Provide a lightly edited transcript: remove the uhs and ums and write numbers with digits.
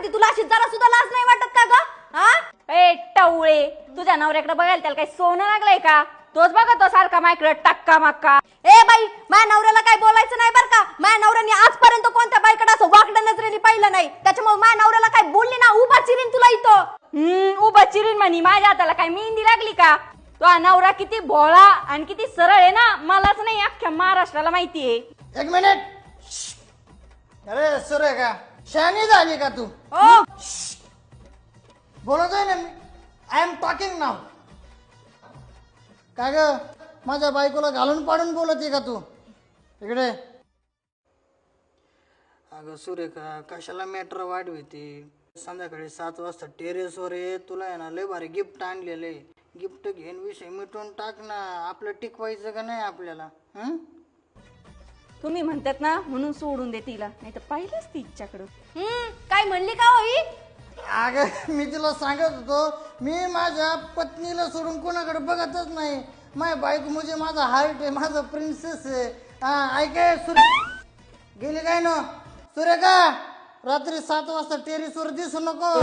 सांगते तुला, अशी जरा सुद्धा लाज नाही वाटत का ग? हा ए टवळे, तुझ्या नवऱ्याकडे बघायला त्याला काही सोनं लागलंय का? तोच बघतो सारखा माझ्याकडे टक्का मक्का. ए बाई, माझ्या नवऱ्याला काय बोलायचं नाही बरं का. माझ्या नवऱ्याने आजपर्यंत कोणत्या बाईकडे असं वाकडं नजरेने पाहिलं नाही, त्याच्यामुळे माझ्या नवऱ्याला काय बोलली ना उभा चिरीन तुला इथं. उभा चिरीन म्हणी, माझ्या हाताला काय मेहंदी लागली का? तो नवरा किती भोळा आणि किती सरळ आहे ना, मलाच नाही अख्ख्या महाराष्ट्राला माहितीये. एक मिनिट. अरे सुरेखा, शहाणी झाली का तू? ओ बोलतोय ना मी. आय एम टॉकिंग नाव. काय ग, माझ्या बायकोला घालून पाडून बोलते का तू? इकडे. अगं सुरेखा, कशाला मॅटर वाढवते? संध्याकाळी 7 वाजता टेरेसवर ये, तुला आहे ना लय भारी गिफ्ट आणलेले. गिफ्ट घेऊन विषय मिटून टाक ना. आपलं टिकवायचं का नाही आपल्याला? तुम्ही म्हणतात ना म्हणून सोडून दे तिला, नाही तर पाहिलंच ती तिच्याकडं. काय म्हणली का होई? अगं मी तिला सांगत होतो, मी माझ्या पत्नीला सोडून कोणाकडे बघतच नाही. माझ्या बायको म्हणजे माझा हार्ट आहे, माझा प्रिन्सेस आहे. ऐकाय गेली काय ना सुरेखा, रात्री 7 वाजता टेरेसवर दिसू नको.